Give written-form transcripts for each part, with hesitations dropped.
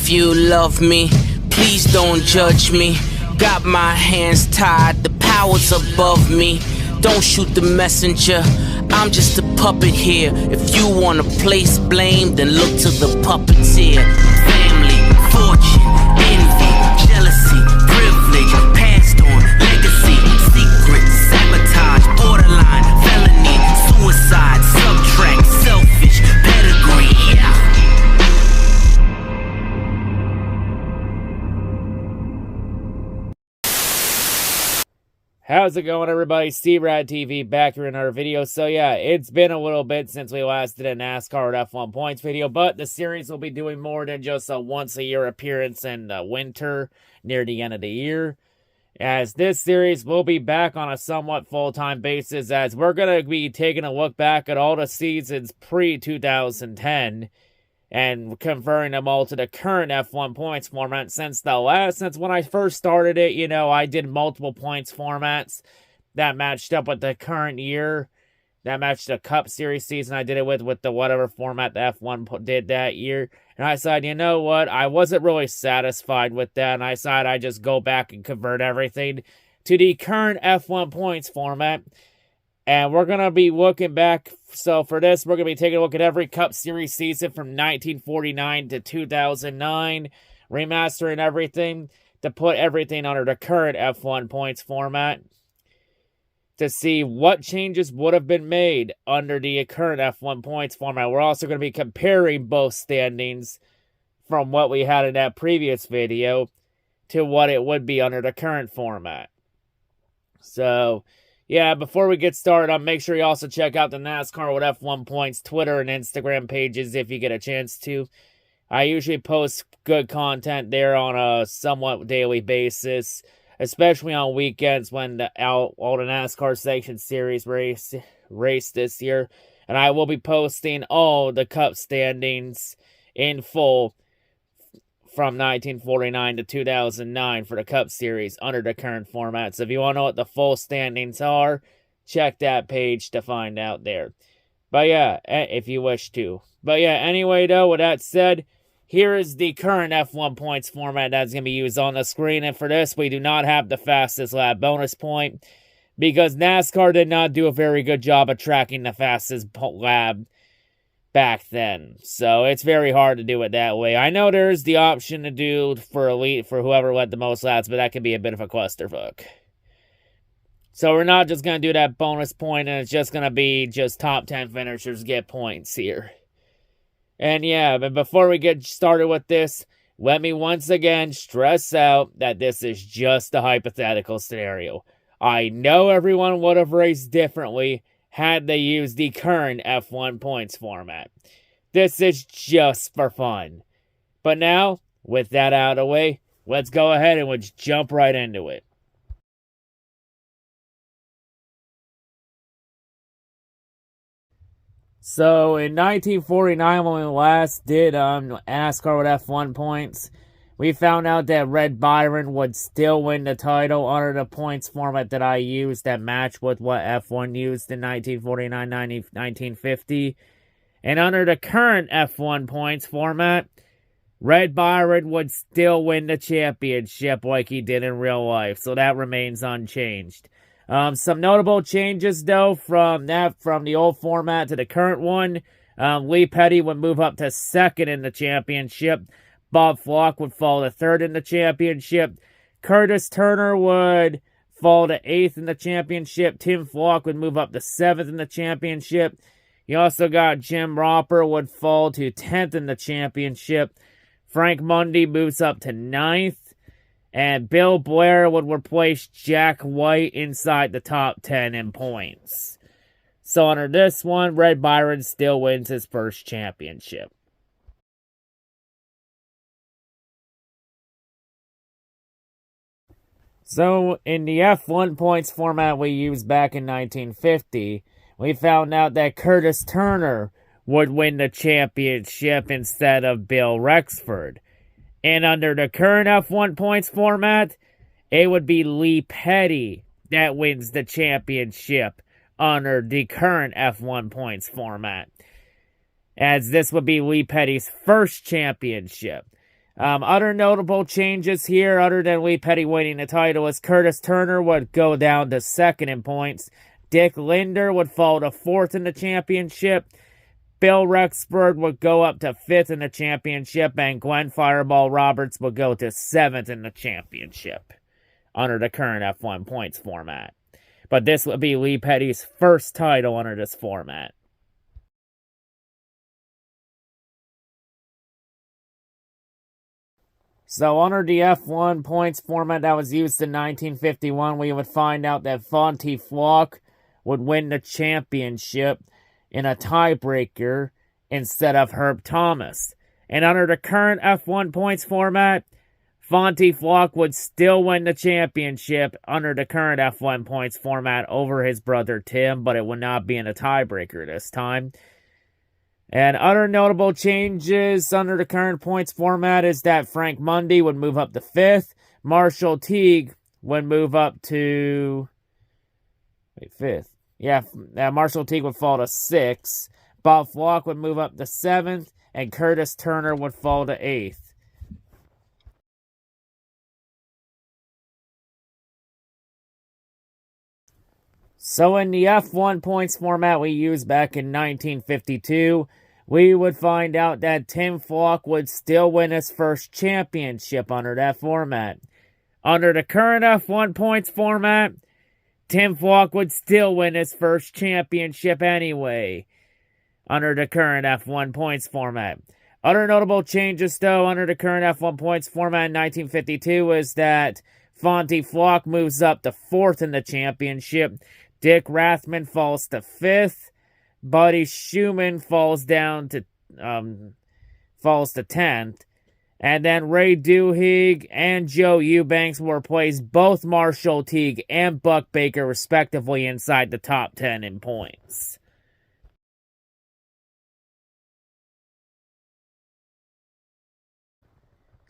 If you love me, please don't judge me. Got my hands tied, the power's above me. Don't shoot the messenger, I'm just a puppet here. If you wanna place blame, then look to the puppeteer. Family, fortune, envy, jealousy, privilege, passed on, legacy, secret, sabotage, borderline, felony, suicide, subtract, selfish, pedigree, yeah. How's it going, everybody? C-RadTV back here in our video. So yeah, it's been a little bit since we last did a NASCAR at F1 points video, but the series will be doing more than just a once-a-year appearance in the winter near the end of the year, as this series will be back on a somewhat full-time basis, as we're going to be taking a look back at all the seasons pre-2010 and converting them all to the current F1 points format. Since when I first started it, you know, I did multiple points formats that matched up with the current year, that matched the Cup Series season I did it with the whatever format the F1 did that year. And I decided, you know what, I wasn't really satisfied with that, and I decided I'd just go back and convert everything to the current F1 points format. And we're going to be looking back. So for this, we're going to be taking a look at every Cup Series season from 1949 to 2009, remastering everything to put everything under the current F1 points format to see what changes would have been made under the current F1 points format. We're also going to be comparing both standings from what we had in that previous video to what it would be under the current format. So yeah, before we get started, make sure you also check out the NASCAR with F1 Points Twitter and Instagram pages if you get a chance to. I usually post good content there on a somewhat daily basis, especially on weekends when all the NASCAR Sanctioned Series race this year. And I will be posting all the Cup standings in full from 1949 to 2009 for the Cup Series under the current format. So if you want to know what the full standings are, check that page to find out there. But yeah, if you wish to. But yeah, anyway though, with that said, here is the current F1 points format that's going to be used on the screen. And for this, we do not have the fastest lap bonus point, because NASCAR did not do a very good job of tracking the fastest lap back then. So it's very hard to do it that way. I know there's the option to do for Elite for whoever led the most laps, but that can be a bit of a clusterfuck. So we're not just going to do that bonus point, and it's just going to be just top 10 finishers get points here. And yeah, but before we get started with this, let me once again stress out that this is just a hypothetical scenario. I know everyone would have raced differently had they used the current F1 points format. This is just for fun. But now, with that out of the way, let's go ahead and let's jump right into it. So, in 1949, when we last did NASCAR with F1 points, we found out that Red Byron would still win the title under the points format that I used that matched with what F1 used in 1949, 1950. And under the current F1 points format, Red Byron would still win the championship like he did in real life. So that remains unchanged. Some notable changes, though, from the old format to the current one. Lee Petty would move up to second in the championship. Bob Flock would fall to third in the championship. Curtis Turner would fall to eighth in the championship. Tim Flock would move up to seventh in the championship. You also got Jim Roper would fall to 10th in the championship. Frank Mundy moves up to ninth. And Bill Blair would replace Jack White inside the top 10 in points. So under this one, Red Byron still wins his first championship. So, in the F1 points format we used back in 1950, we found out that Curtis Turner would win the championship instead of Bill Rexford. And under the current F1 points format, it would be Lee Petty that wins the championship under the current F1 points format, as this would be Lee Petty's first championship. Other notable changes here, other than Lee Petty winning the title, is Curtis Turner would go down to second in points. Dick Linder would fall to fourth in the championship. Bill Rexford would go up to fifth in the championship, and Glenn Fireball Roberts would go to seventh in the championship under the current F1 points format. But this would be Lee Petty's first title under this format. So under the F1 points format that was used in 1951, we would find out that Fonty Flock would win the championship in a tiebreaker instead of Herb Thomas. And under the current F1 points format, Fonty Flock would still win the championship under the current F1 points format over his brother Tim, but it would not be in a tiebreaker this time. And other notable changes under the current points format is that Frank Mundy would move up to fifth. Marshall Teague would move up to... fifth. Yeah, Marshall Teague would fall to sixth. Bob Flock would move up to seventh. And Curtis Turner would fall to eighth. So in the F1 points format we used back in 1952, we would find out that Tim Flock would still win his first championship under that format. Under the current F1 points format, Tim Flock would still win his first championship anyway, under the current F1 points format. Other notable changes, though, under the current F1 points format in 1952 is that Fonty Flock moves up to fourth in the championship. Dick Rathman falls to fifth. Buddy Schumann falls down to 10th. And then Ray Duhigg and Joe Eubanks will replace both Marshall Teague and Buck Baker, respectively, inside the top 10 in points.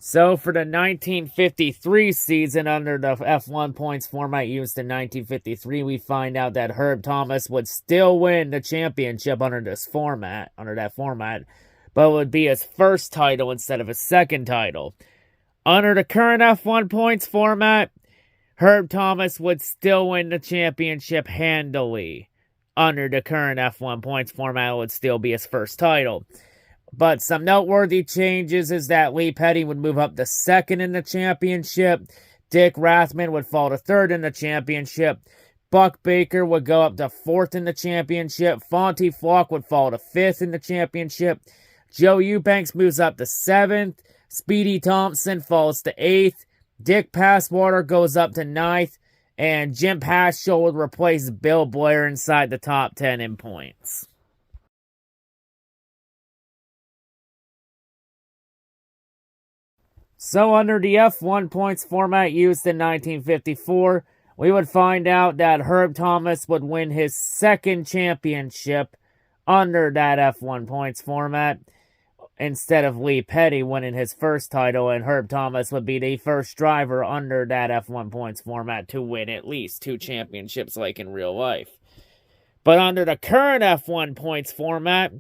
So for the 1953 season, under the F1 points format used in 1953, we find out that Herb Thomas would still win the championship under that format, but it would be his first title instead of his second title. Under the current F1 points format, Herb Thomas would still win the championship handily. Under the current F1 points format, it would still be his first title. But some noteworthy changes is that Lee Petty would move up to second in the championship. Dick Rathman would fall to third in the championship. Buck Baker would go up to fourth in the championship. Fonty Flock would fall to fifth in the championship. Joe Eubanks moves up to seventh. Speedy Thompson falls to eighth. Dick Passwater goes up to ninth. And Jim Paschal would replace Bill Blair inside the top 10 in points. So under the F1 points format used in 1954, we would find out that Herb Thomas would win his second championship under that F1 points format, instead of Lee Petty winning his first title, and Herb Thomas would be the first driver under that F1 points format to win at least 2 championships like in real life. But under the current F1 points format,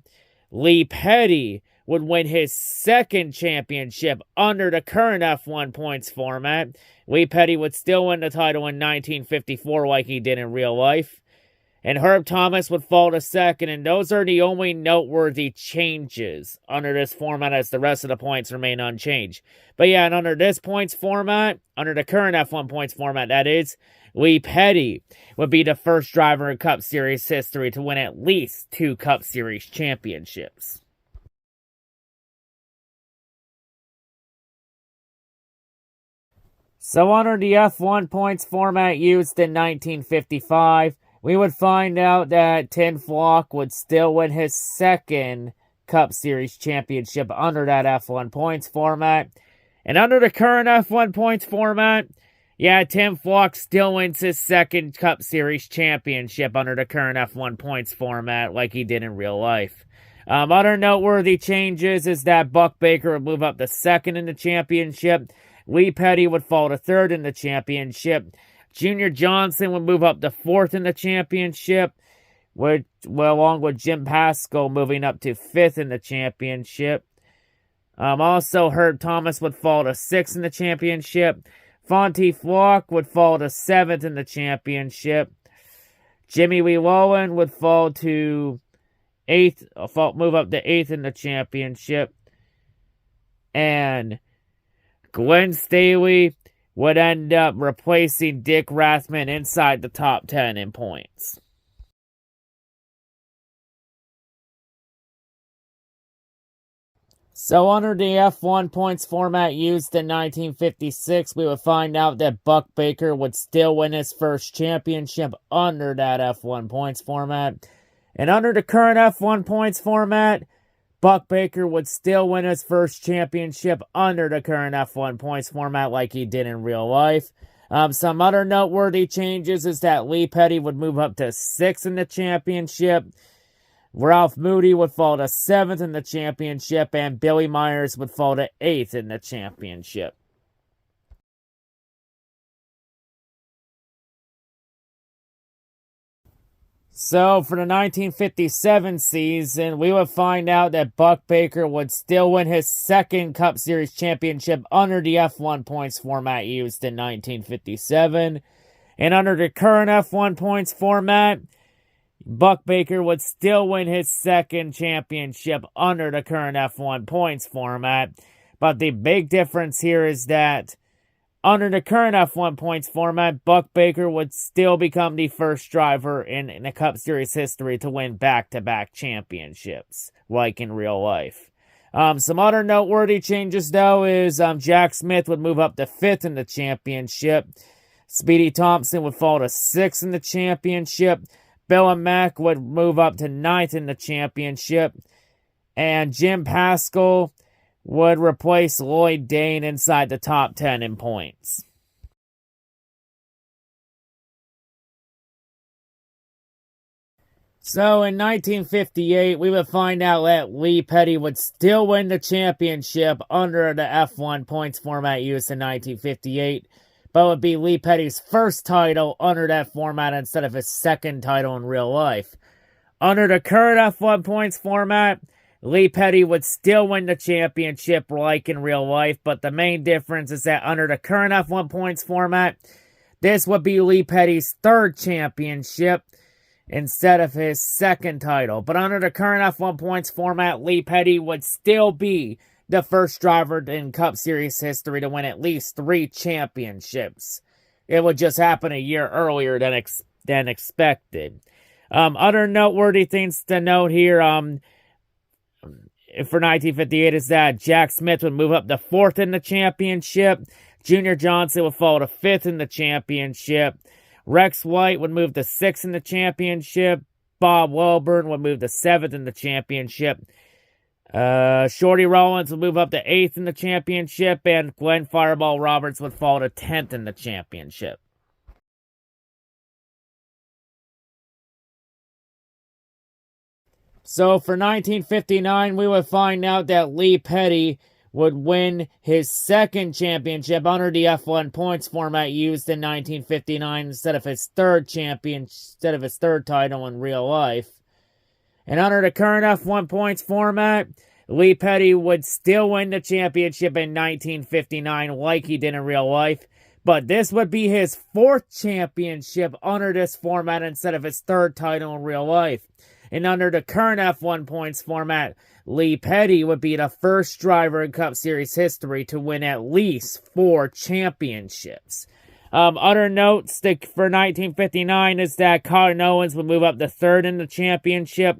Lee Petty would win his second championship under the current F1 points format. Lee Petty would still win the title in 1954 like he did in real life. And Herb Thomas would fall to second, and those are the only noteworthy changes under this format, as the rest of the points remain unchanged. But yeah, and under this points format, under the current F1 points format, that is, Lee Petty would be the first driver in Cup Series history to win at least 2 Cup Series championships. So under the F1 points format used in 1955, we would find out that Tim Flock would still win his second Cup Series championship under that F1 points format. And under the current F1 points format, yeah, Tim Flock still wins his second Cup Series championship under the current F1 points format like he did in real life. Other noteworthy changes is that Buck Baker would move up to second in the championship. Lee Petty would fall to third in the championship. Junior Johnson would move up to fourth in the championship, along with Jim Paschal moving up to fifth in the championship. Also, Herb Thomas would fall to 6th in the championship. Fonty Flock would fall to 7th in the championship. Jimmy Wee Lowen would fall to 8th, move up to 8th in the championship. And Glenn Staley would end up replacing Dick Rathman inside the top 10 in points. So under the F1 points format used in 1956, we would find out that Buck Baker would still win his first championship under that F1 points format. And under the current F1 points format, Buck Baker would still win his first championship under the current F1 points format like he did in real life. Some other noteworthy changes is that Lee Petty would move up to 6th in the championship. Ralph Moody would fall to 7th in the championship, and Billy Myers would fall to 8th in the championship. So, for the 1957 season, we would find out that Buck Baker would still win his second Cup Series championship under the F1 points format used in 1957. And under the current F1 points format, Buck Baker would still win his second championship under the current F1 points format. But the big difference here is that under the current F1 points format, Buck Baker would still become the first driver in the Cup Series history to win back-to-back championships, like in real life. Some other noteworthy changes, though, is Jack Smith would move up to 5th in the championship. Speedy Thompson would fall to 6th in the championship. Bill and Mack would move up to 9th in the championship. And Jim Paschal would replace Lloyd Dane inside the top 10 in points. So in 1958, we would find out that Lee Petty would still win the championship under the F1 points format used in 1958. But it would be Lee Petty's first title under that format instead of his second title in real life. Under the current F1 points format, Lee Petty would still win the championship like in real life, but the main difference is that under the current F1 points format, this would be Lee Petty's third championship instead of his second title. But under the current F1 points format, Lee Petty would still be the first driver in Cup Series history to win at least 3 championships. It would just happen a year earlier than expected. Other noteworthy things to note here for 1958 is that Jack Smith would move up to 4th in the championship. Junior Johnson would fall to 5th in the championship. Rex White would move to 6th in the championship. Bob Welburn would move to 7th in the championship. Shorty Rollins would move up to 8th in the championship, and Glenn Fireball Roberts would fall to 10th in the championship. So for 1959, we would find out that Lee Petty would win his second championship under the F1 points format used in 1959 instead of his third title in real life. And under the current F1 points format, Lee Petty would still win the championship in 1959 like he did in real life. But this would be his 4th championship under this format instead of his 3rd title in real life. And under the current F1 points format, Lee Petty would be the first driver in Cup Series history to win at least 4 championships. Other notes for 1959 is that Colin Owens would move up to 3rd in the championship.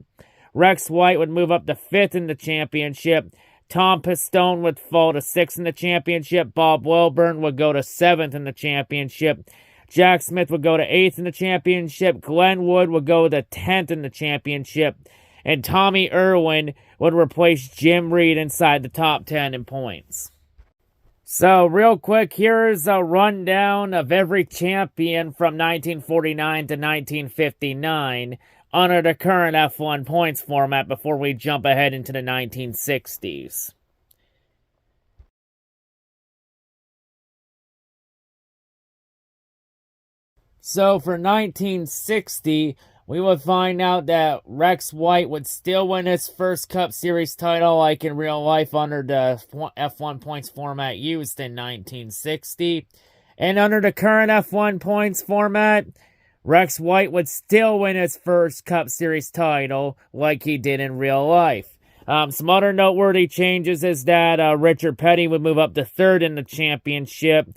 Rex White would move up to 5th in the championship. Tom Pistone would fall to 6th in the championship. Bob Welburn would go to 7th in the championship. Jack Smith would go to 8th in the championship. Glenn Wood would go to 10th in the championship. And Tommy Irwin would replace Jim Reed inside the top 10 in points. So, real quick, here's a rundown of every champion from 1949 to 1959 under the current F1 points format before we jump ahead into the 1960s. So, for 1960, we would find out that Rex White would still win his first Cup Series title like in real life under the F1 points format used in 1960. And under the current F1 points format, Rex White would still win his first Cup Series title like he did in real life. Some other noteworthy changes is that Richard Petty would move up to third in the championship.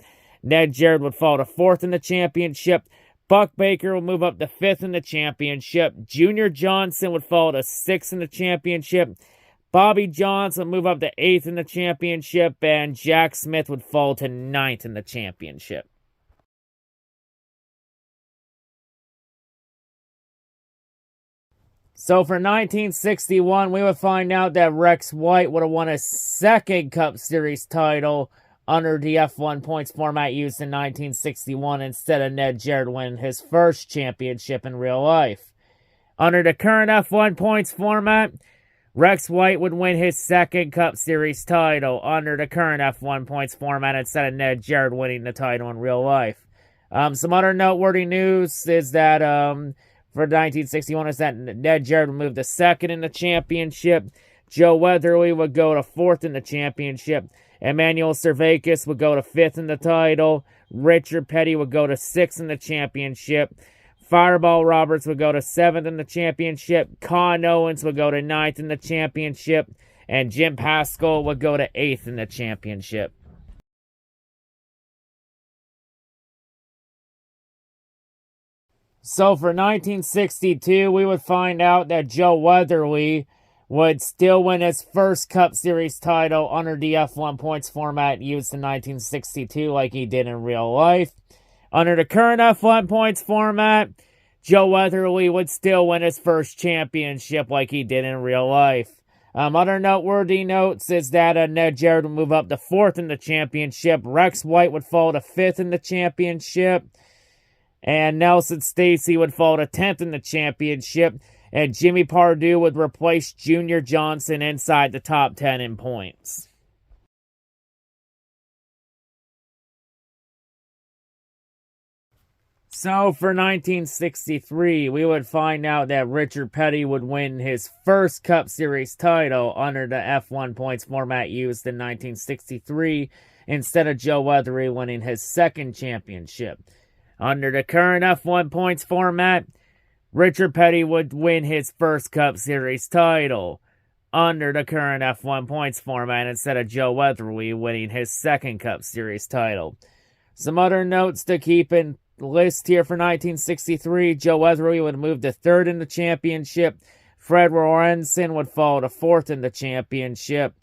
Ned Jarrett would fall to fourth in the championship. Buck Baker will move up to fifth in the championship. Junior Johnson would fall to sixth in the championship. Bobby Johnson would move up to eighth in the championship. And Jack Smith would fall to ninth in the championship. So for 1961, we would find out that Rex White would have won a second Cup Series title under the F1 points format used in 1961 instead of Ned Jarrett winning his first championship in real life. Under the current F1 points format, Rex White would win his second Cup Series title under the current F1 points format instead of Ned Jarrett winning the title in real life. Some other noteworthy news is that for 1961 is that Ned Jarrett would move to second in the championship. Joe Weatherly would go to fourth in the championship. Emmanuel Servakis would go to fifth in the title. Richard Petty would go to sixth in the championship. Fireball Roberts would go to seventh in the championship. Con Owens would go to ninth in the championship. And Jim Pascal would go to eighth in the championship. So for 1962, we would find out that Joe Weatherly would still win his first Cup Series title under the F1 points format used in 1962 like he did in real life. Under the current F1 points format, Joe Weatherly would still win his first championship like he did in real life. Other noteworthy notes is that Ned Jarrett would move up to fourth in the championship. Rex White would fall to fifth in the championship. And Nelson Stacy would fall to 10th in the championship. And Jimmy Pardue would replace Junior Johnson inside the top 10 in points. So for 1963, we would find out that Richard Petty would win his first Cup Series title under the F1 points format used in 1963 instead of Joe Weatherly winning his second championship. Under the current F1 points format, Richard Petty would win his first Cup Series title under the current F1 points format instead of Joe Weatherly winning his second Cup Series title. Some other notes to keep in list here for 1963. Joe Weatherly would move to third in the championship. Fred Lorenzen would fall to fourth in the championship.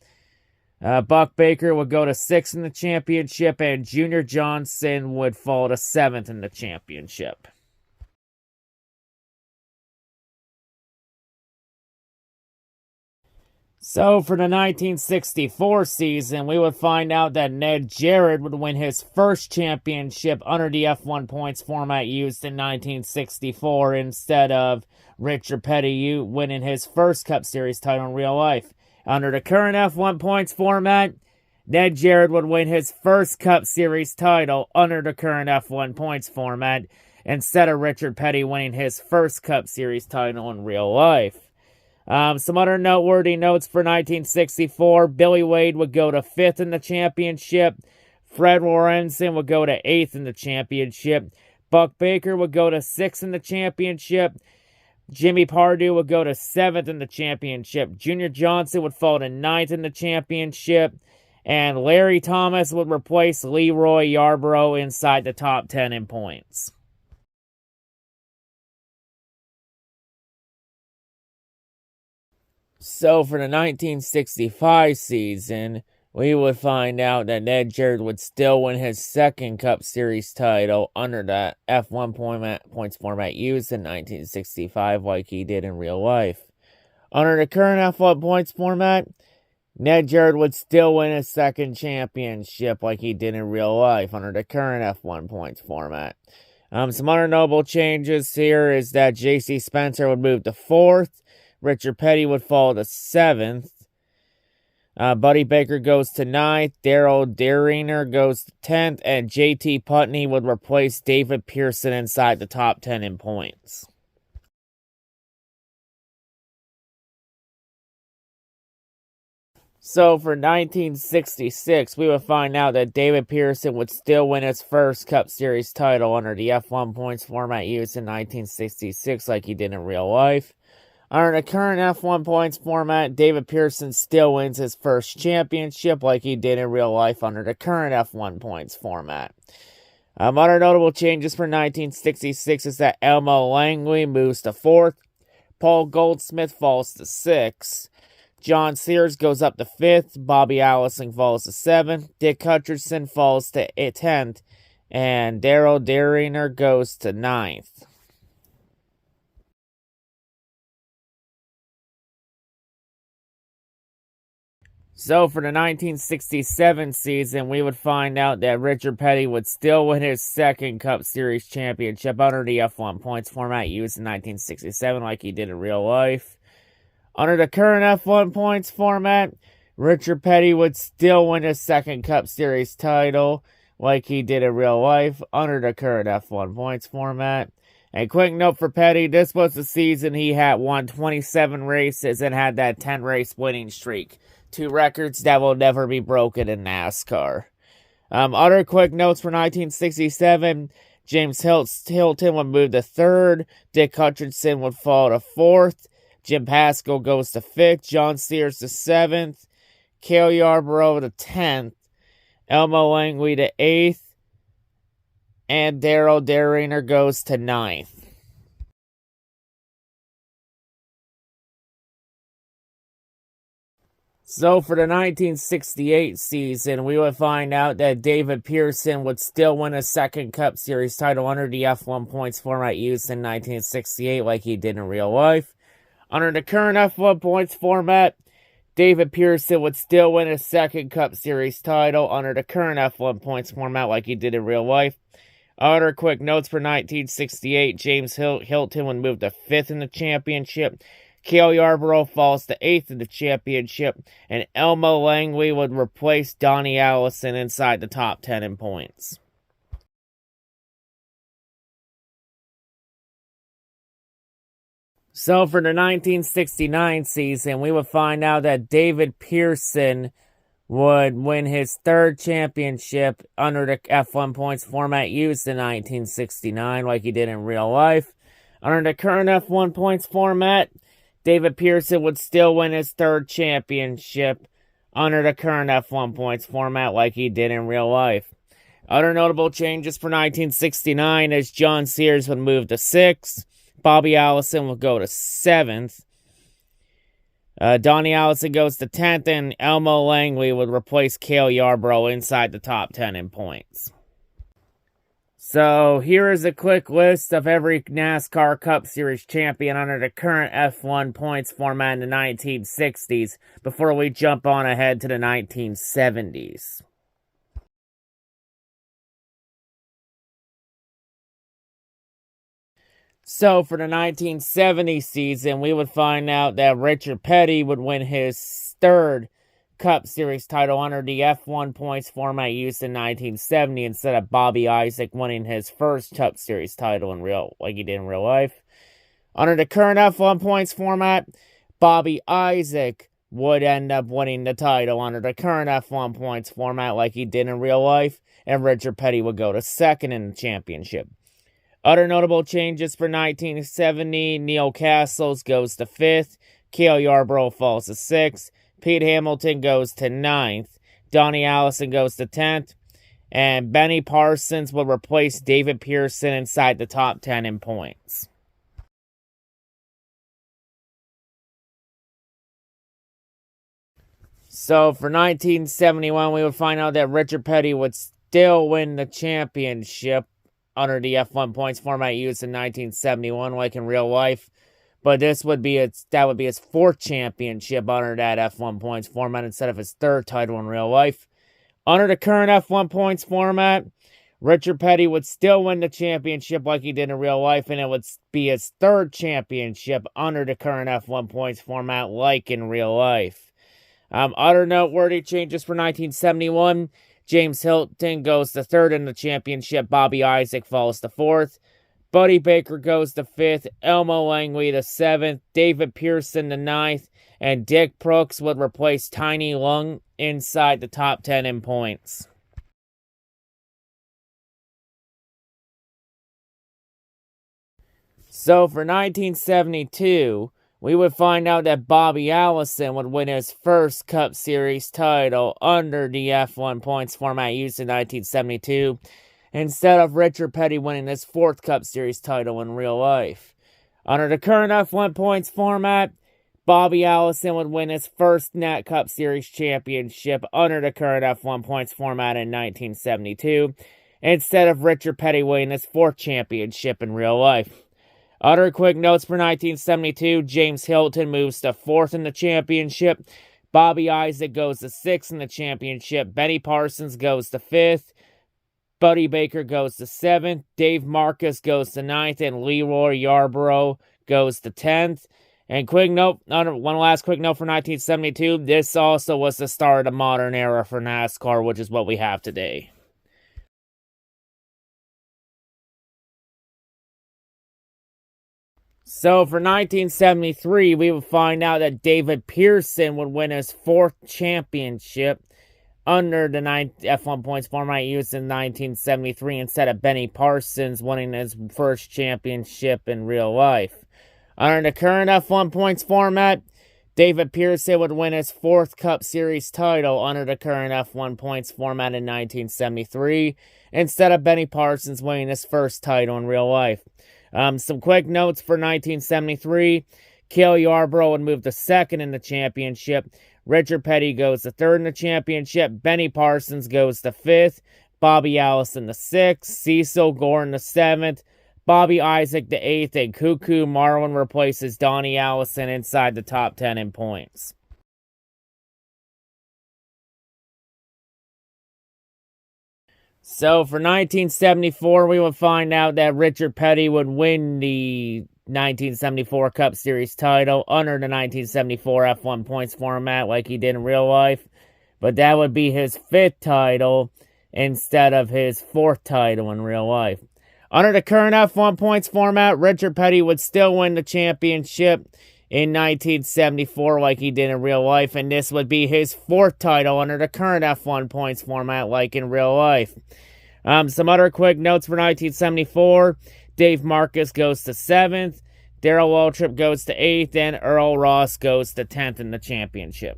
Buck Baker would go to sixth in the championship. And Junior Johnson would fall to seventh in the championship. So for the 1964 season, we would find out that Ned Jarrett would win his first championship under the F1 points format used in 1964 instead of Richard Petty winning his first Cup Series title in real life. Under the current F1 points format, Ned Jarrett would win his first Cup Series title under the current F1 points format instead of Richard Petty winning his first Cup Series title in real life. Some other noteworthy notes for 1964. Billy Wade would go to fifth in the championship. Fred Lorenzen would go to eighth in the championship. Buck Baker would go to sixth in the championship. Jimmy Pardue would go to seventh in the championship. Junior Johnson would fall to ninth in the championship. And Larry Thomas would replace Leroy Yarborough inside the top 10 in points. So for the 1965 season, we would find out that Ned Jarrett would still win his second Cup Series title under the F1 points format used in 1965 like he did in real life. Under the current F1 points format, Ned Jarrett would still win his second championship like he did in real life under the current F1 points format. Some other notable changes here is that J.C. Spencer would move to fourth. Richard Petty would fall to seventh. Buddy Baker goes to ninth. Daryl Derriner goes to 10th. And J.T. Putney would replace David Pearson inside the top 10 in points. So for 1966, we would find out that David Pearson would still win his first Cup Series title under the F1 points format used in 1966 like he did in real life. Under the current F1 points format, David Pearson still wins his first championship like he did in real life under the current F1 points format. Other notable changes for 1966 is that Elmo Langley moves to 4th, Paul Goldsmith falls to 6th, John Sears goes up to 5th, Bobby Allison falls to 7th, Dick Hutcherson falls to 10th, and Daryl Derringer goes to 9th. So for the 1967 season, we would find out that Richard Petty would still win his second Cup Series championship under the F1 points format used in 1967 like he did in real life. Under the current F1 points format, Richard Petty would still win his second Cup Series title like he did in real life under the current F1 points format. And quick note for Petty, this was the season he had won 27 races and had that 10-race winning streak. 2 records that will never be broken in NASCAR. Other quick notes for 1967, James Hilton would move to 3rd, Dick Hutcherson would fall to 4th, Jim Pascal goes to 5th, John Sears to 7th, Cale Yarborough to 10th, Elmo Langley to 8th, and Daryl Derringer goes to 9th. So for the 1968 season, we would find out that David Pearson would still win a second Cup Series title under the F1 points format used in 1968 like he did in real life. Under the current F1 points format, David Pearson would still win a second Cup Series title under the current F1 points format like he did in real life. Other quick notes for 1968, James Hilton would move to 5th in the championship. Cale Yarborough falls to 8th in the championship, and Elmo Langley would replace Donnie Allison inside the top 10 in points. So for the 1969 season, we would find out that David Pearson would win his 3rd championship under the F1 points format used in 1969 like he did in real life. Under the current F1 points format, David Pearson would still win his 3rd championship under the current F1 points format like he did in real life. Other notable changes for 1969 is John Sears would move to 6th, Bobby Allison would go to 7th, Donnie Allison goes to 10th, and Elmo Langley would replace Cale Yarborough inside the top 10 in points. So here is a quick list of every NASCAR Cup Series champion under the current F1 points format in the 1960s before we jump on ahead to the 1970s. So for the 1970 season, we would find out that Richard Petty would win his 3rd Cup Series title under the F1 points format used in 1970 instead of Bobby Isaac winning his 1st Cup Series title like he did in real life. Under the current F1 points format, Bobby Isaac would end up winning the title under the current F1 points format like he did in real life, and Richard Petty would go to 2nd in the championship. Other notable changes for 1970, Neil Castles goes to 5th, Cale Yarborough falls to 6th, Pete Hamilton goes to 9th, Donnie Allison goes to 10th, and Benny Parsons will replace David Pearson inside the top 10 in points. So for 1971, we would find out that Richard Petty would still win the championship under the F1 points format used in 1971, like in real life. But that would be his 4th championship under that F1 points format instead of his 3rd title in real life. Under the current F1 points format, Richard Petty would still win the championship like he did in real life, and it would be his 3rd championship under the current F1 points format like in real life. Other noteworthy changes for 1971, James Hilton goes to 3rd in the championship, Bobby Isaac falls to 4th, Buddy Baker goes to 5th, Elmo Langley to 7th, David Pearson to 9th, and Dick Brooks would replace Tiny Lung inside the top 10 in points. So for 1972, we would find out that Bobby Allison would win his first Cup Series title under the F1 points format used in 1972, instead of Richard Petty winning his 4th Cup Series title in real life. Under the current F1 points format, Bobby Allison would win his first Nat Cup Series championship under the current F1 points format in 1972, instead of Richard Petty winning his 4th championship in real life. Other quick notes for 1972, James Hilton moves to 4th in the championship, Bobby Isaac goes to 6th in the championship, Benny Parsons goes to 5th, Buddy Baker goes to 7th, Dave Marcus goes to 9th, and Leroy Yarborough goes to 10th. And quick note, one last quick note for 1972, this also was the start of the modern era for NASCAR, which is what we have today. So for 1973, we would find out that David Pearson would win his 4th championship under the F1 points format used in 1973, instead of Benny Parsons winning his first championship in real life. Under the current F1 points format, David Pearson would win his 4th Cup Series title under the current F1 points format in 1973, instead of Benny Parsons winning his first title in real life. Some quick notes for 1973. Cale Yarborough would move to 2nd in the championship. Richard Petty goes to 3rd in the championship. Benny Parsons goes to 5th. Bobby Allison to 6th. Cecil Gordon to 7th. Bobby Isaac to 8th. And Cuckoo Marlin replaces Donnie Allison inside the top 10 in points. So for 1974, we would find out that Richard Petty would win the 1974 Cup Series title under the 1974 F1 points format like he did in real life. But that would be his 5th title instead of his 4th title in real life. Under the current F1 points format, Richard Petty would still win the championship in 1974 like he did in real life, and this would be his 4th title under the current F1 points format like in real life. Some other quick notes for 1974. Dave Marcus goes to 7th, Darrell Waltrip goes to 8th, and Earl Ross goes to 10th in the championship.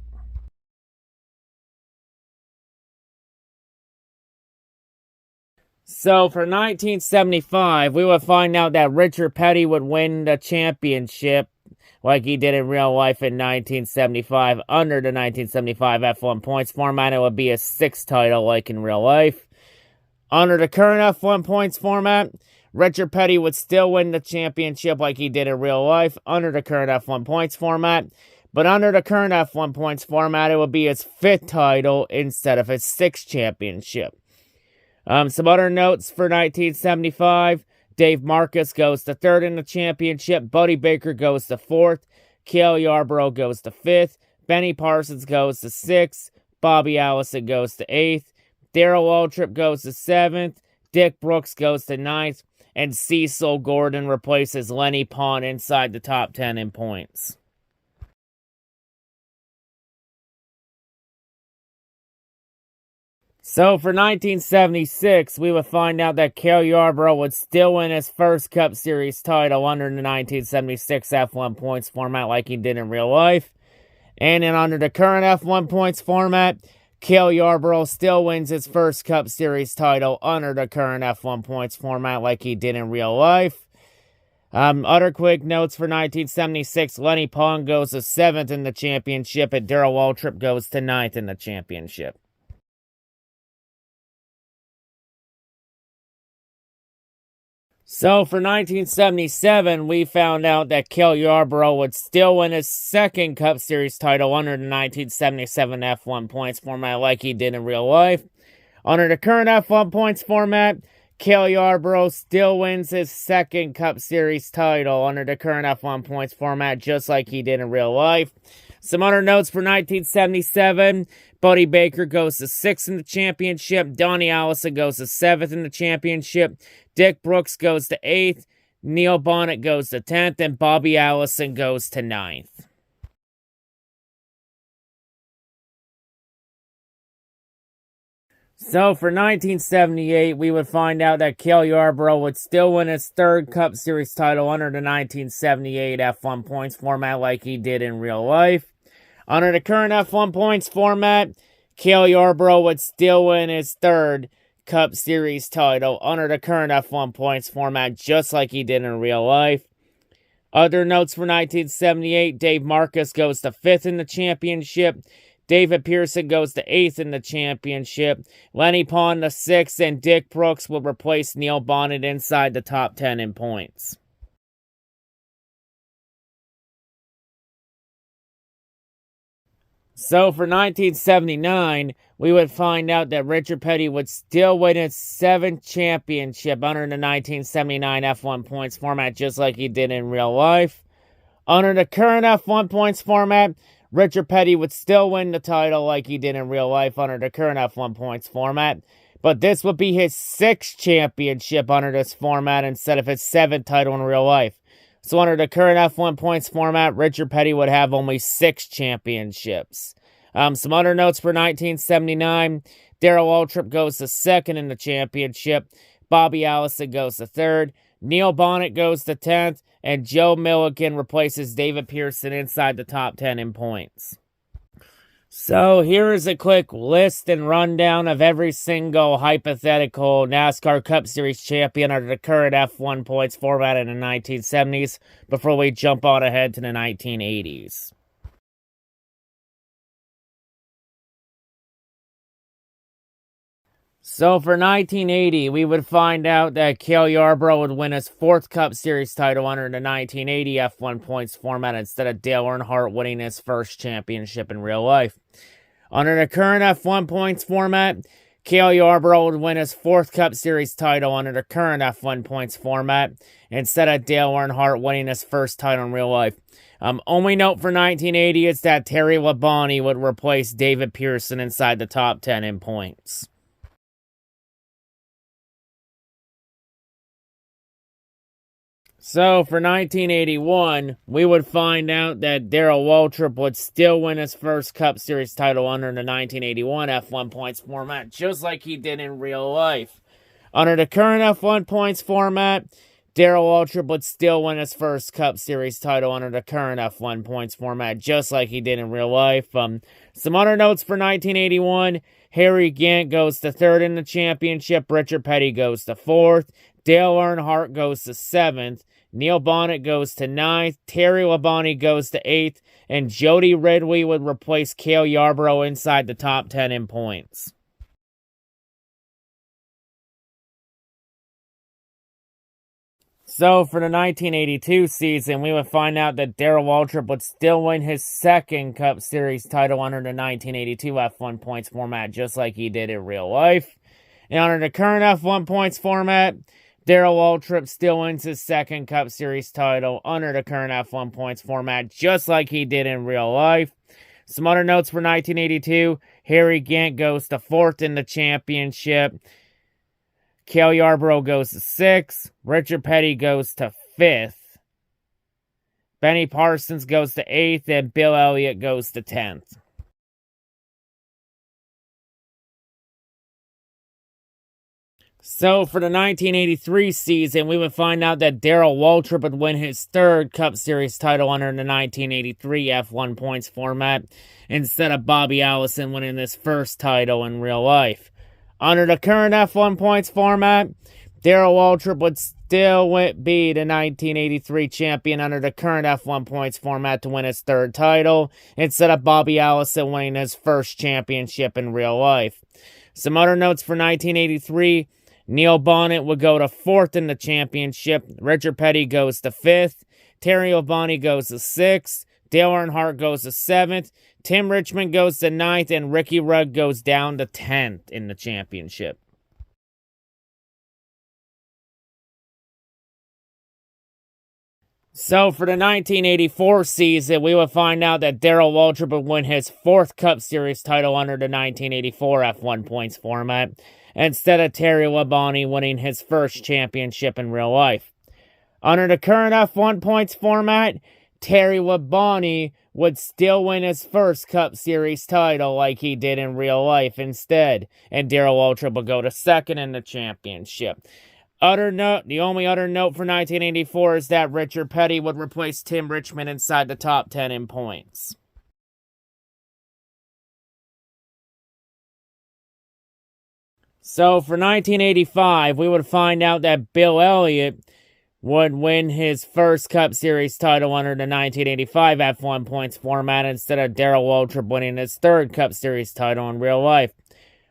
So for 1975, we would find out that Richard Petty would win the championship like he did in real life in 1975 under the 1975 F1 points format. It would be a 6th title like in real life. Under the current F1 points format, Richard Petty would still win the championship like he did in real life under the current F1 points format. But under the current F1 points format, it would be his 5th title instead of his 6th championship. Some other notes for 1975. Dave Marcus goes to 3rd in the championship. Buddy Baker goes to 4th. Cale Yarborough goes to 5th. Benny Parsons goes to 6th. Bobby Allison goes to 8th. Darrell Waltrip goes to 7th. Dick Brooks goes to 9th. And Cecil Gordon replaces Lenny Pond inside the top 10 in points. So for 1976, we would find out that Cale Yarborough would still win his first Cup Series title under the 1976 F1 points format like he did in real life. And then under the current F1 points format, Cale Yarborough still wins his first Cup Series title under the current F1 points format like he did in real life. Other quick notes for 1976, Lenny Pond goes to 7th in the championship and Darrell Waltrip goes to 9th in the championship. So for 1977, we found out that Cale Yarborough would still win his second Cup Series title under the 1977 F1 points format like he did in real life. Under the current F1 points format, Cale Yarborough still wins his second Cup Series title under the current F1 points format just like he did in real life. Some other notes for 1977, Buddy Baker goes to 6th in the championship. Donnie Allison goes to 7th in the championship. Dick Brooks goes to 8th. Neil Bonnet goes to 10th, and Bobby Allison goes to 9th. So for 1978, we would find out that Cale Yarborough would still win his third Cup Series title under the 1978 F1 points format like he did in real life. Under the current F1 points format, Cale Yarborough would still win his third Cup Series title under the current F1 points format just like he did in real life. Other notes for 1978, Dave Marcus goes to 5th in the championship. David Pearson goes to 8th in the championship. Lenny Pond to 6th, and Dick Brooks will replace Neil Bonnet inside the top 10 in points. So for 1979, we would find out that Richard Petty would still win his 7th championship under the 1979 F1 points format just like he did in real life. Under the current F1 points format, Richard Petty would still win the title like he did in real life under the current F1 points format, but this would be his 6th championship under this format instead of his 7th title in real life. So under the current F1 points format, Richard Petty would have only 6 championships. Some other notes for 1979, Darrell Waltrip goes to 2nd in the championship, Bobby Allison goes to 3rd, Neil Bonnet goes to 10th, and Joe Milliken replaces David Pearson inside the top 10 in points. So here is a quick list and rundown of every single hypothetical NASCAR Cup Series champion under the current F1 points format in the 1970s before we jump on ahead to the 1980s. So for 1980, we would find out that Cale Yarborough would win his 4th Cup Series title under the 1980 F1 points format instead of Dale Earnhardt winning his first championship in real life. Under the current F1 points format, Cale Yarborough would win his 4th Cup Series title under the current F1 points format instead of Dale Earnhardt winning his first title in real life. Only note for 1980 is that Terry Labonte would replace David Pearson inside the top 10 in points. So, for 1981, we would find out that Darrell Waltrip would still win his first Cup Series title under the 1981 F1 points format, just like he did in real life. Under the current F1 points format, Darrell Waltrip would still win his first Cup Series title under the current F1 points format, just like he did in real life. Some other notes for 1981, Harry Gant goes to 3rd in the championship, Richard Petty goes to 4th, Dale Earnhardt goes to 7th, Neil Bonnet goes to 9th, Terry Labonte goes to 8th, and Jody Ridley would replace Cale Yarborough inside the top 10 in points. So, for the 1982 season, we would find out that Darrell Waltrip would still win his 2nd Cup Series title under the 1982 F1 points format, just like he did in real life. And under the current F1 points format, Darrell Waltrip still wins his 2nd Cup Series title under the current F1 points format, just like he did in real life. Some other notes for 1982, Harry Gant goes to 4th in the championship. Cale Yarborough goes to 6th. Richard Petty goes to 5th. Benny Parsons goes to 8th, and Bill Elliott goes to 10th. So, for the 1983 season, we would find out that Darrell Waltrip would win his 3rd Cup Series title under the 1983 F1 points format, instead of Bobby Allison winning his first title in real life. Under the current F1 points format, Darrell Waltrip would still be the 1983 champion under the current F1 points format to win his 3rd title, instead of Bobby Allison winning his first championship in real life. Some other notes for 1983, Neil Bonnet would go to 4th in the championship. Richard Petty goes to 5th. Terry Labonte goes to 6th. Dale Earnhardt goes to 7th. Tim Richmond goes to 9th. And Ricky Rudd goes down to 10th in the championship. So, for the 1984 season, we would find out that Darrell Waltrip would win his 4th Cup Series title under the 1984 F1 points format, instead of Terry Labonte winning his first championship in real life. Under the current F1 points format, Terry Labonte would still win his first Cup Series title like he did in real life instead, and Darrell Waltrip would go to second in the championship. The only other note for 1984 is that Richard Petty would replace Tim Richmond inside the top 10 in points. So for 1985, we would find out that Bill Elliott would win his first Cup Series title under the 1985 F1 points format instead of Darrell Waltrip winning his third Cup Series title in real life.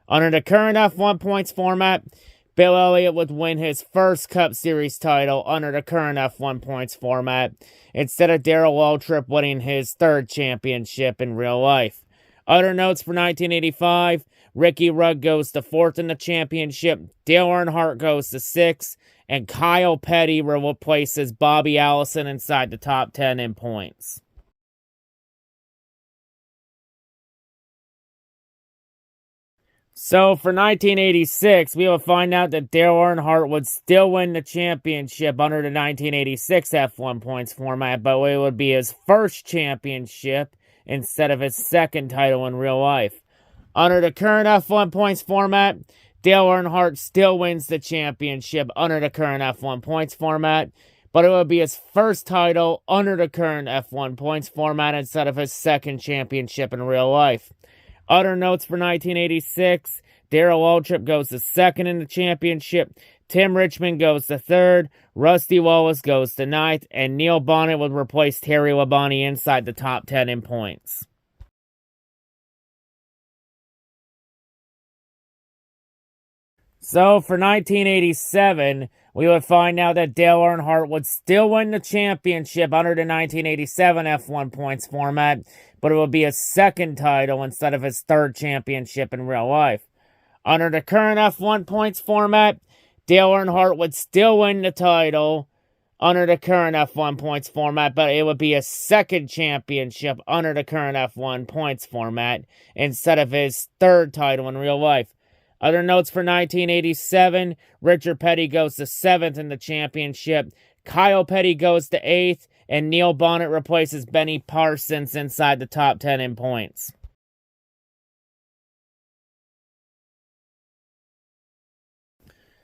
Under the current F1 points format, Bill Elliott would win his first Cup Series title under the current F1 points format instead of Darrell Waltrip winning his third championship in real life. Other notes for 1985, Ricky Rudd goes to fourth in the championship, Dale Earnhardt goes to sixth, and Kyle Petty replaces Bobby Allison inside the top 10 in points. So for 1986, we will find out that Dale Earnhardt would still win the championship under the 1986 F1 points format, but it would be his first championship instead of his second title in real life. Under the current F1 points format, Dale Earnhardt still wins the championship under the current F1 points format, but it would be his first title under the current F1 points format instead of his second championship in real life. Other notes for 1986, Darrell Waltrip goes to second in the championship, Tim Richmond goes to third, Rusty Wallace goes to ninth, and Neil Bonnet would replace Terry Labonte inside the top 10 in points. So for 1987, we would find out that Dale Earnhardt would still win the championship under the 1987 F1 points format, but it would be his second title instead of his third championship in real life. Under the current F1 points format, Dale Earnhardt would still win the title under the current F1 points format, but it would be his second championship under the current F1 points format instead of his third title in real life. Other notes for 1987, Richard Petty goes to 7th in the championship, Kyle Petty goes to 8th, and Neil Bonnet replaces Benny Parsons inside the top 10 in points.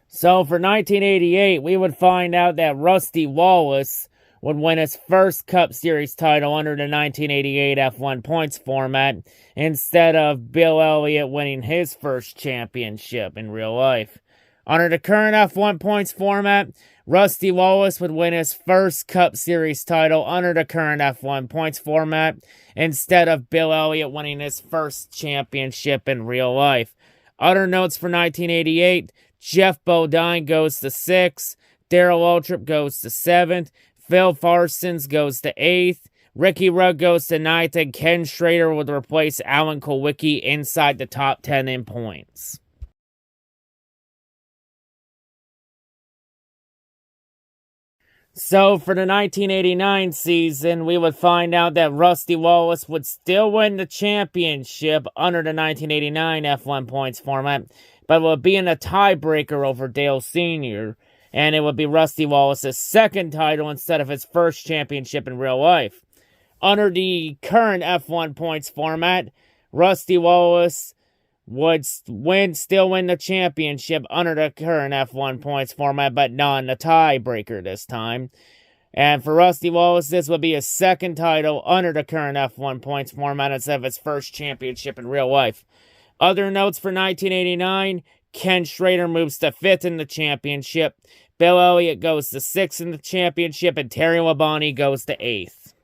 So for 1988, we would find out that Rusty Wallace would win his first Cup Series title under the 1988 F1 points format instead of Bill Elliott winning his first championship in real life. Under the current F1 points format, Rusty Wallace would win his first Cup Series title under the current F1 points format instead of Bill Elliott winning his first championship in real life. Other notes for 1988, Jeff Bodine goes to 6th, Darrell Waltrip goes to 7th, Phil Parsons goes to 8th, Ricky Rudd goes to 9th, and Ken Schrader would replace Alan Kulwicki inside the top 10 in points. So for the 1989 season, we would find out that Rusty Wallace would still win the championship under the 1989 F1 points format, but would be in a tiebreaker over Dale Sr., and it would be Rusty Wallace's second title instead of his first championship in real life. Under the current F1 points format, Rusty Wallace would still win the championship under the current F1 points format, but not in the tiebreaker this time. And for Rusty Wallace, this would be his second title under the current F1 points format instead of his first championship in real life. Other notes for 1989, Ken Schrader moves to 5th in the championship, Bill Elliott goes to 6th in the championship, and Terry Labonte goes to 8th.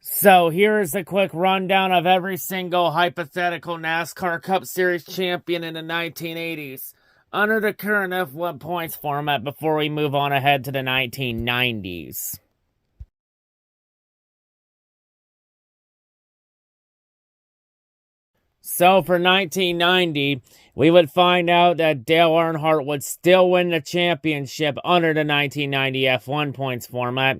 So here's a quick rundown of every single hypothetical NASCAR Cup Series champion in the 1980s under the current F1 points format before we move on ahead to the 1990s. So for 1990, we would find out that Dale Earnhardt would still win the championship under the 1990 F1 points format,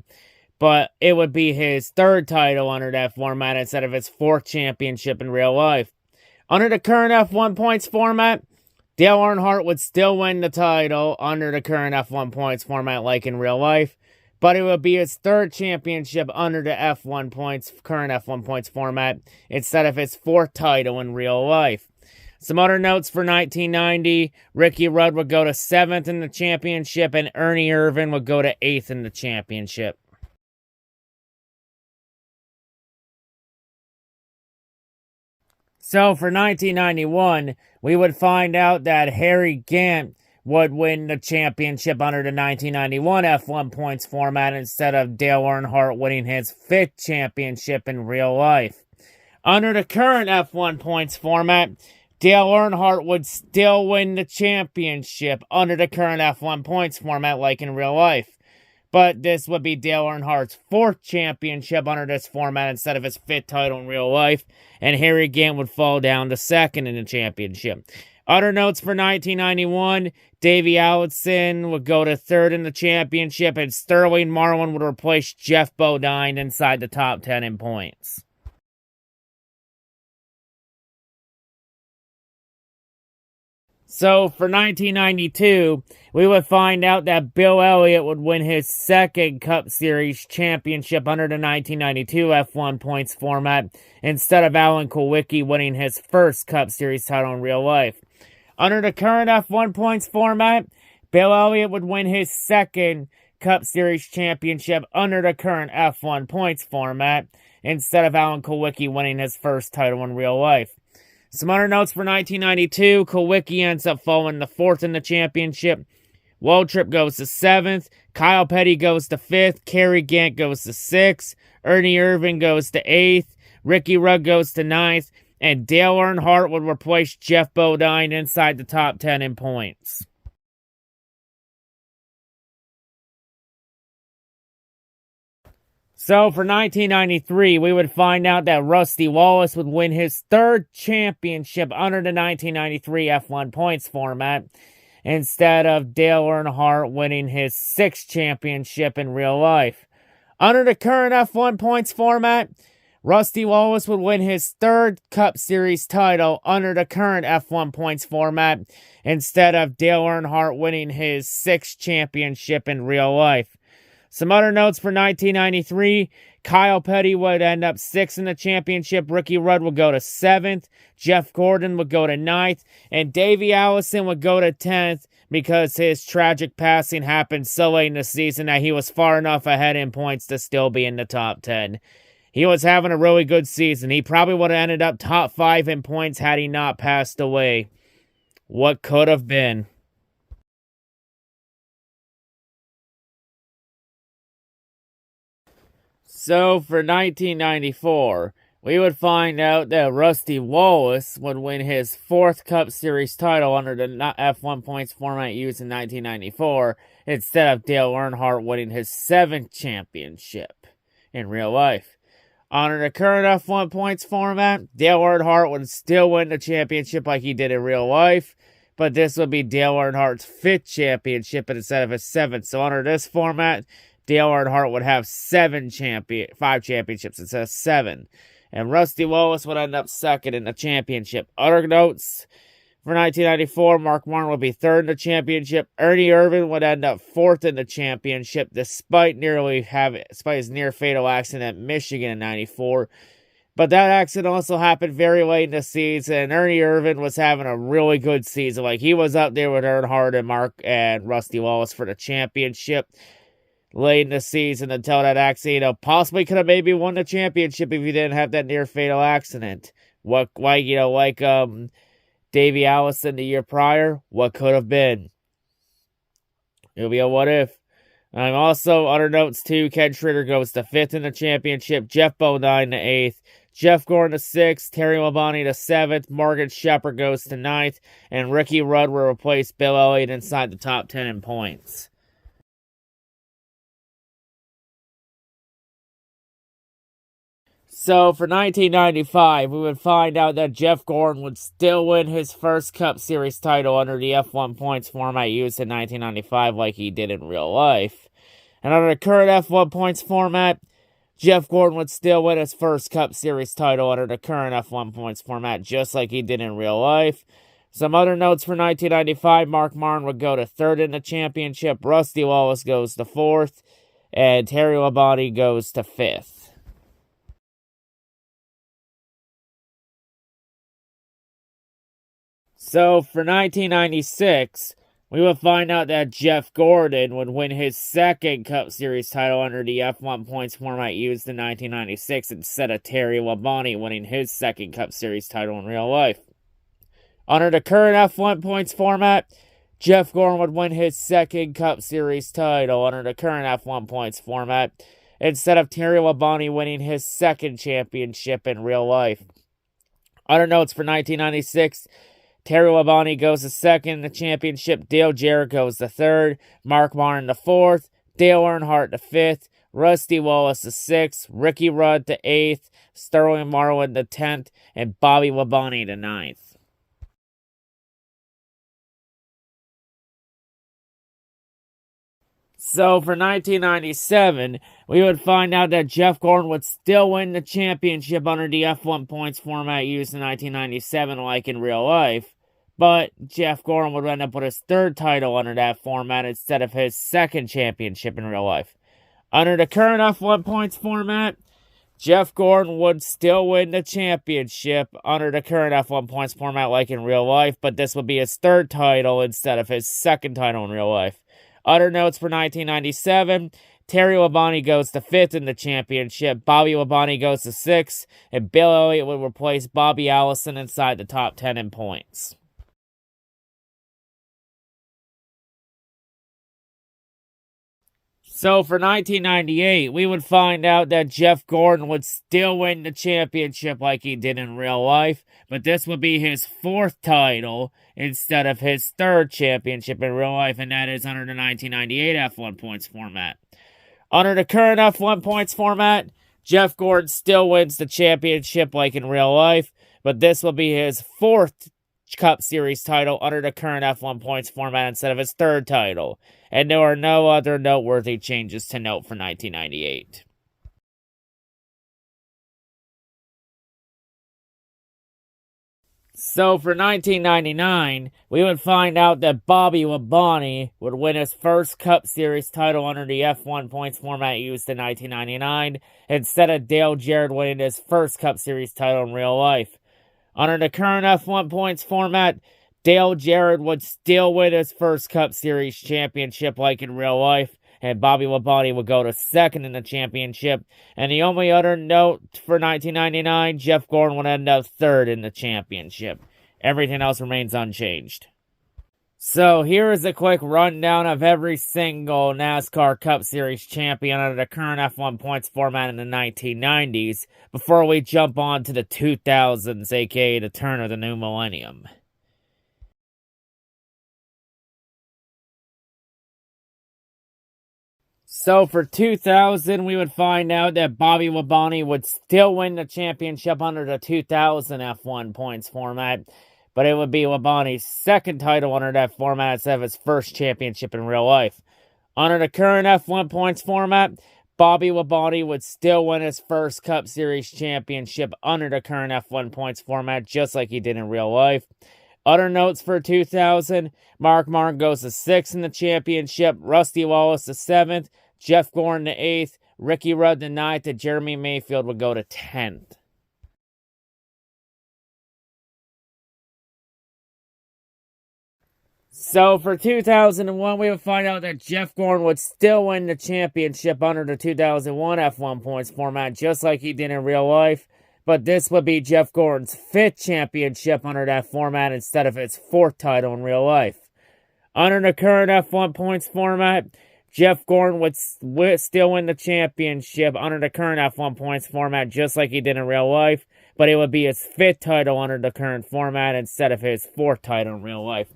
but it would be his third title under that format instead of his fourth championship in real life. Under the current F1 points format, Dale Earnhardt would still win the title under the current F1 points format like in real life, but it would be his third championship under the F1 points, current F1 points format, instead of his fourth title in real life. Some other notes for 1990, Ricky Rudd would go to 7th in the championship, and Ernie Irvan would go to 8th in the championship. So for 1991, we would find out that Harry Gant would win the championship under the 1991 F1 points format instead of Dale Earnhardt winning his 5th championship in real life. Under the current F1 points format, Dale Earnhardt would still win the championship under the current F1 points format like in real life. But this would be Dale Earnhardt's 4th championship under this format instead of his 5th title in real life, and Harry Gant would fall down to 2nd in the championship. Other notes for 1991, Davey Allison would go to 3rd in the championship, and Sterling Marlin would replace Jeff Bodine inside the top 10 in points. So for 1992, we would find out that Bill Elliott would win his 2nd Cup Series championship under the 1992 F1 points format instead of Alan Kulwicki winning his 1st Cup Series title in real life. Under the current F1 points format, Bill Elliott would win his 2nd Cup Series championship under the current F1 points format instead of Alan Kulwicki winning his 1st title in real life. Some other notes for 1992, Kulwicki ends up falling to 4th in the championship. Waltrip goes to 7th. Kyle Petty goes to 5th. Kerry Gant goes to 6th. Ernie Irvan goes to 8th. Ricky Rudd goes to 9th. And Dale Earnhardt would replace Jeff Bodine inside the top 10 in points. So for 1993, we would find out that Rusty Wallace would win his 3rd championship under the 1993 F1 points format instead of Dale Earnhardt winning his 6th championship in real life. Under the current F1 points format, Rusty Wallace would win his 3rd Cup Series title under the current F1 points format instead of Dale Earnhardt winning his 6th championship in real life. Some other notes for 1993, Kyle Petty would end up 6th in the championship, Ricky Rudd would go to 7th, Jeff Gordon would go to 9th, and Davey Allison would go to 10th because his tragic passing happened so late in the season that he was far enough ahead in points to still be in the top 10. He was having a really good season. He probably would have ended up top 5 in points had he not passed away. What could have been? So, for 1994, we would find out that Rusty Wallace would win his 4th Cup Series title under the F1 points format used in 1994, instead of Dale Earnhardt winning his 7th championship in real life. Under the current F1 points format, Dale Earnhardt would still win the championship like he did in real life, but this would be Dale Earnhardt's 5th championship instead of his 7th. So under this format, Dale Earnhardt would have 5 championships instead of 7. And Rusty Wallace would end up 2nd in the championship. Other notes for 1994, Mark Martin would be 3rd in the championship. Ernie Irvan would end up 4th in the championship despite his near-fatal accident in Michigan in 94. But that accident also happened very late in the season, and Ernie Irvan was having a really good season. Like, he was up there with Earnhardt and Rusty Wallace for the championship late in the season until that accident. Possibly could have maybe won the championship if he didn't have that near-fatal accident. Davey Allison the year prior, what could have been? It'll be a what if. Also, other notes too, Ken Schrader goes to 5th in the championship, Jeff Bodine to 8th, Jeff Gordon to 6th, Terry Labonte to 7th, Morgan Shepherd goes to 9th, and Ricky Rudd will replace Bill Elliott inside the top 10 in points. So, for 1995, we would find out that Jeff Gordon would still win his 1st Cup Series title under the F1 points format used in 1995 like he did in real life. And under the current F1 points format, Jeff Gordon would still win his 1st Cup Series title under the current F1 points format just like he did in real life. Some other notes for 1995, Mark Martin would go to 3rd in the championship, Rusty Wallace goes to 4th, and Terry Labonte goes to 5th. So for 1996, we would find out that Jeff Gordon would win his second Cup Series title under the F1 points format used in 1996 instead of Terry Labonte winning his second Cup Series title in real life. Under the current F1 points format, Jeff Gordon would win his second Cup Series title under the current F1 points format instead of Terry Labonte winning his second championship in real life. Other notes for 1996, Terry Labonte goes to 2nd in the championship, Dale Jarrett goes to 3rd, Mark Martin to 4th, Dale Earnhardt to 5th, Rusty Wallace to 6th, Ricky Rudd to 8th, Sterling Marlin to 10th, and Bobby Labonte to 9th. So for 1997, we would find out that Jeff Gordon would still win the championship under the F1 points format used in 1997 like in real life, but Jeff Gordon would end up with his 3rd title under that format instead of his 2nd championship in real life. Under the current F1 points format, Jeff Gordon would still win the championship under the current F1 points format like in real life, but this would be his 3rd title instead of his 2nd title in real life. Other notes for 1997, Terry Labonte goes to 5th in the championship, Bobby Labonte goes to 6th, and Bill Elliott would replace Bobby Allison inside the top 10 in points. So for 1998, we would find out that Jeff Gordon would still win the championship like he did in real life, but this would be his 4th title instead of his 3rd championship in real life, and that is under the 1998 F1 points format. Under the current F1 points format, Jeff Gordon still wins the championship like in real life, but this will be his 4th Cup Series title under the current F1 points format instead of his 3rd title. And there are no other noteworthy changes to note for 1998. So for 1999, we would find out that Bobby Labonte would win his first Cup Series title under the F1 points format used in 1999 instead of Dale Jarrett winning his first Cup Series title in real life. Under the current F1 points format, Dale Jarrett would still win his first Cup Series championship like in real life, and Bobby Labonte would go to 2nd in the championship. And the only other note for 1999, Jeff Gordon would end up 3rd in the championship. Everything else remains unchanged. So here is a quick rundown of every single NASCAR Cup Series champion under the current F1 points format in the 1990s before we jump on to the 2000s, aka the turn of the new millennium. So for 2000, we would find out that Bobby Labonte would still win the championship under the 2000 F1 points format, but it would be Labonte's 2nd title under that format instead of his 1st championship in real life. Under the current F1 points format, Bobby Labonte would still win his first Cup Series championship under the current F1 points format, just like he did in real life. Other notes for 2000, Mark Martin goes to 6th in the championship, Rusty Wallace to 7th, Jeff Gordon to 8th, Ricky Rudd to 9th, and Jeremy Mayfield would go to 10th. So for 2001, we would find out that Jeff Gordon would still win the championship under the 2001 F1 points format, just like he did in real life. But this would be Jeff Gordon's 5th championship under that format instead of his 4th title in real life. Under the current F1 points format, Jeff Gordon would still win the championship under the current F1 points format, just like he did in real life. But it would be his 5th title under the current format instead of his 4th title in real life.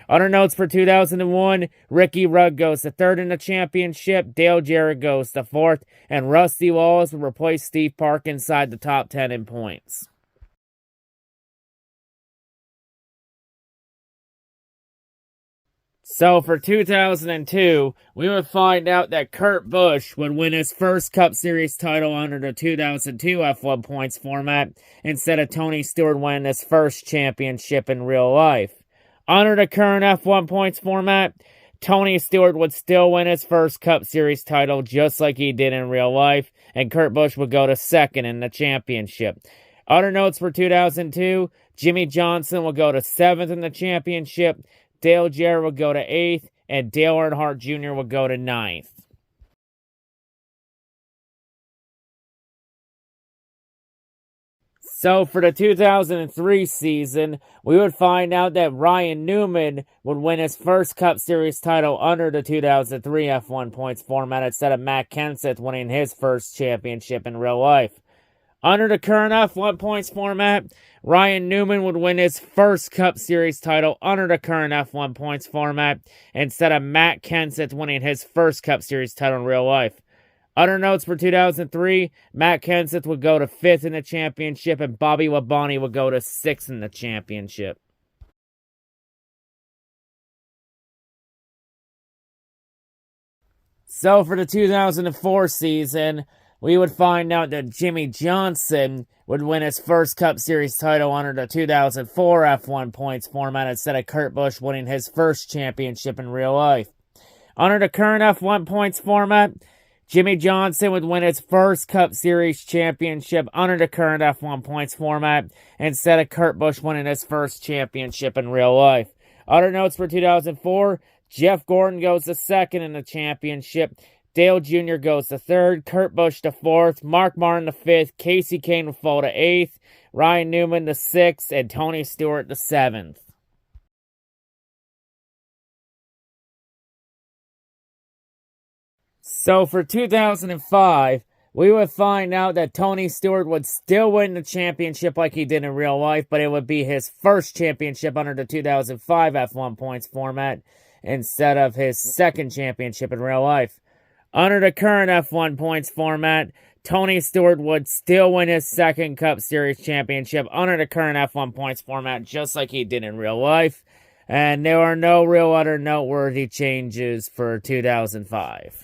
Other notes for 2001, Ricky Rudd goes to 3rd in the championship, Dale Jarrett goes to 4th, and Rusty Wallace will replace Steve Park inside the top 10 in points. So for 2002, we would find out that Kurt Busch would win his first Cup Series title under the 2002 F1 points format instead of Tony Stewart winning his first championship in real life. Under the current F1 points format, Tony Stewart would still win his first Cup Series title just like he did in real life, and Kurt Busch would go to second in the championship. Other notes for 2002, Jimmy Johnson will go to 7th in the championship, Dale Jarrett will go to 8th, and Dale Earnhardt Jr. will go to 9th. So for the 2003 season, we would find out that Ryan Newman would win his first Cup Series title under the 2003 F1 points format instead of Matt Kenseth winning his first championship in real life. Under the current F1 points format, Ryan Newman would win his first Cup Series title under the current F1 points format instead of Matt Kenseth winning his first Cup Series title in real life. Other notes for 2003, Matt Kenseth would go to 5th in the championship and Bobby Labonte would go to 6th in the championship. So for the 2004 season, we would find out that Jimmy Johnson would win his first Cup Series title under the 2004 F1 points format instead of Kurt Busch winning his first championship in real life. Under the current F1 points format, Jimmy Johnson would win his first Cup Series championship under the current F1 points format instead of Kurt Busch winning his first championship in real life. Other notes for 2004, Jeff Gordon goes to 2nd in the championship, Dale Jr. goes to 3rd, Kurt Busch to 4th, Mark Martin to 5th, Casey Kane would fall to 8th, Ryan Newman to 6th, and Tony Stewart to 7th. So for 2005, we would find out that Tony Stewart would still win the championship like he did in real life, but it would be his first championship under the 2005 F1 points format instead of his second championship in real life. Under the current F1 points format, Tony Stewart would still win his second Cup Series championship under the current F1 points format just like he did in real life, and there are no real other noteworthy changes for 2005.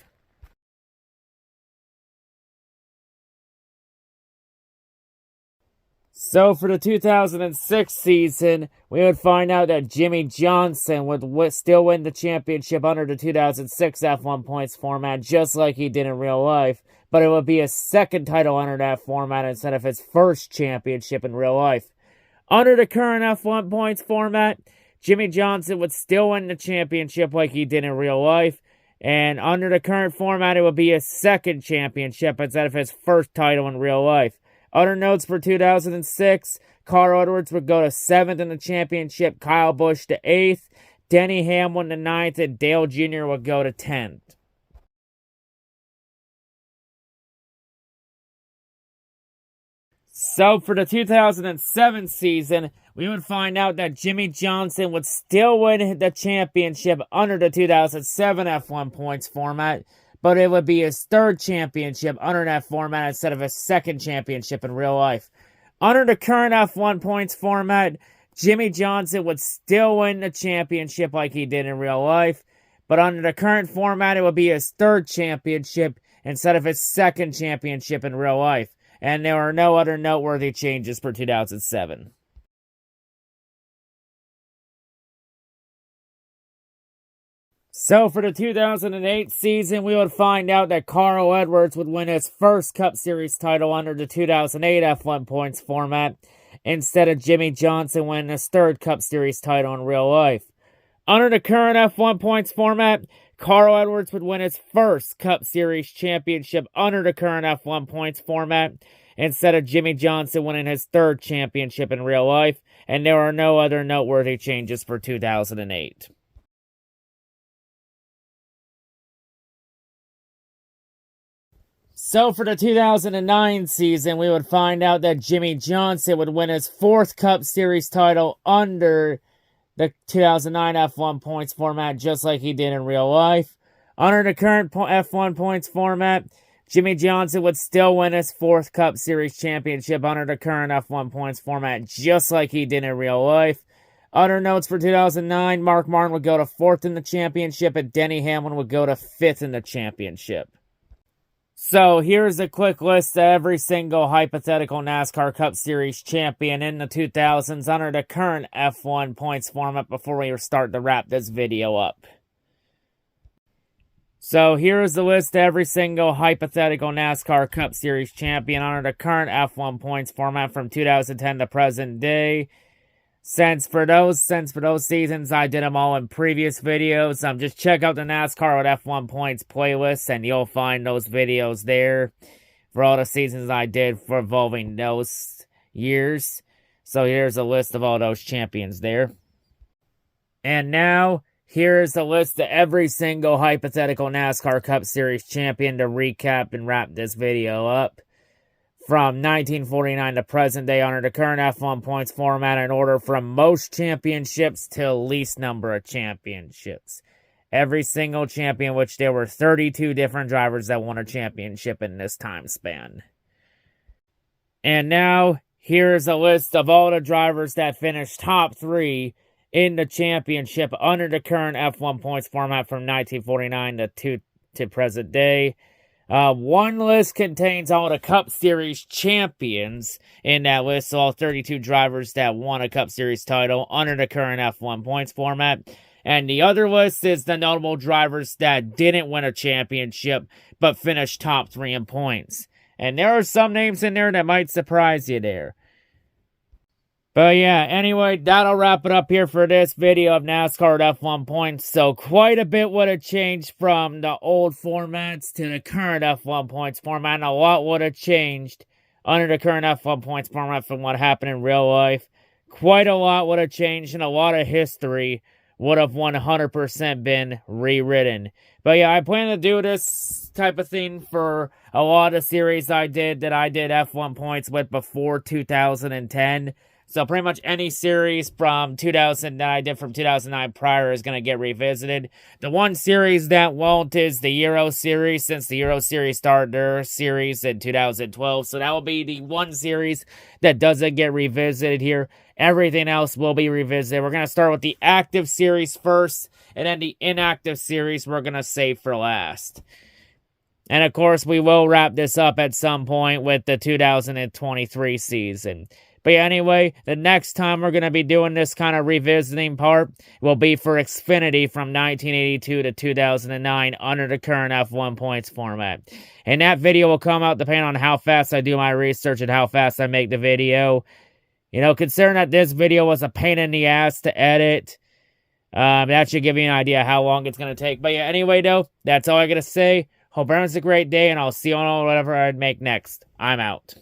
So for the 2006 season, we would find out that Jimmy Johnson would still win the championship under the 2006 F1 points format just like he did in real life, but it would be his second title under that format instead of his first championship in real life. Under the current F1 points format, Jimmy Johnson would still win the championship like he did in real life, and under the current format, it would be his second championship instead of his first title in real life. Other notes for 2006, Carl Edwards would go to 7th in the championship, Kyle Busch to 8th, Denny Hamlin to 9th, and Dale Jr. would go to 10th. So for the 2007 season, we would find out that Jimmy Johnson would still win the championship under the 2007 F1 points format, but it would be his third championship under that format instead of his second championship in real life. Under the current F1 points format, Jimmy Johnson would still win the championship like he did in real life, but under the current format, it would be his third championship instead of his second championship in real life, and there are no other noteworthy changes for 2007. So for the 2008 season, we would find out that Carl Edwards would win his first Cup Series title under the 2008 F1 points format, instead of Jimmy Johnson winning his third Cup Series title in real life. Under the current F1 points format, Carl Edwards would win his first Cup Series championship under the current F1 points format, instead of Jimmy Johnson winning his third championship in real life, and there are no other noteworthy changes for 2008. So for the 2009 season, we would find out that Jimmy Johnson would win his fourth Cup Series title under the 2009 F1 points format, just like he did in real life. Under the current F1 points format, Jimmy Johnson would still win his fourth Cup Series championship under the current F1 points format, just like he did in real life. Other notes for 2009, Mark Martin would go to 4th in the championship, and Denny Hamlin would go to 5th in the championship. So here's a quick list of every single hypothetical NASCAR Cup Series champion in the 2000s under the current F1 points format before we start to wrap this video up. So here is the list of every single hypothetical NASCAR Cup Series champion under the current F1 points format from 2010 to present day. Since for those seasons, I did them all in previous videos. Just check out the NASCAR with F1 points playlist, and you'll find those videos there for all the seasons I did for involving those years. So here's a list of all those champions there. And now, here's a list of every single hypothetical NASCAR Cup Series champion to recap and wrap this video up. From 1949 to present day under the current F1 points format in order from most championships to least number of championships. Every single champion, which there were 32 different drivers that won a championship in this time span. And now, here's a list of all the drivers that finished top 3 in the championship under the current F1 points format from 1949 to present day. One list contains all the Cup Series champions in that list, so all 32 drivers that won a Cup Series title under the current F1 points format. And the other list is the notable drivers that didn't win a championship, but finished top 3 in points. And there are some names in there that might surprise you there. But yeah, anyway, that'll wrap it up here for this video of NASCAR at F1 points. So quite a bit would have changed from the old formats to the current F1 points format. And a lot would have changed under the current F1 points format from what happened in real life. Quite a lot would have changed, and a lot of history would have 100% been rewritten. But yeah, I plan to do this type of thing for a lot of series I did F1 points with before 2010. So pretty much any series from 2000 that I did from 2009 prior is going to get revisited. The one series that won't is the Euro Series, since the Euro Series started their series in 2012. So that will be the one series that doesn't get revisited here. Everything else will be revisited. We're going to start with the active series first, and then the inactive series we're going to save for last. And of course, we will wrap this up at some point with the 2023 season. But yeah, anyway, the next time we're going to be doing this kind of revisiting part will be for Xfinity from 1982 to 2009 under the current F1 points format. And that video will come out depending on how fast I do my research and how fast I make the video. You know, considering that this video was a pain in the ass to edit, that should give you an idea how long it's going to take. But yeah, anyway, though, that's all I got to say. Hope everyone's a great day, and I'll see you on whatever I make next. I'm out.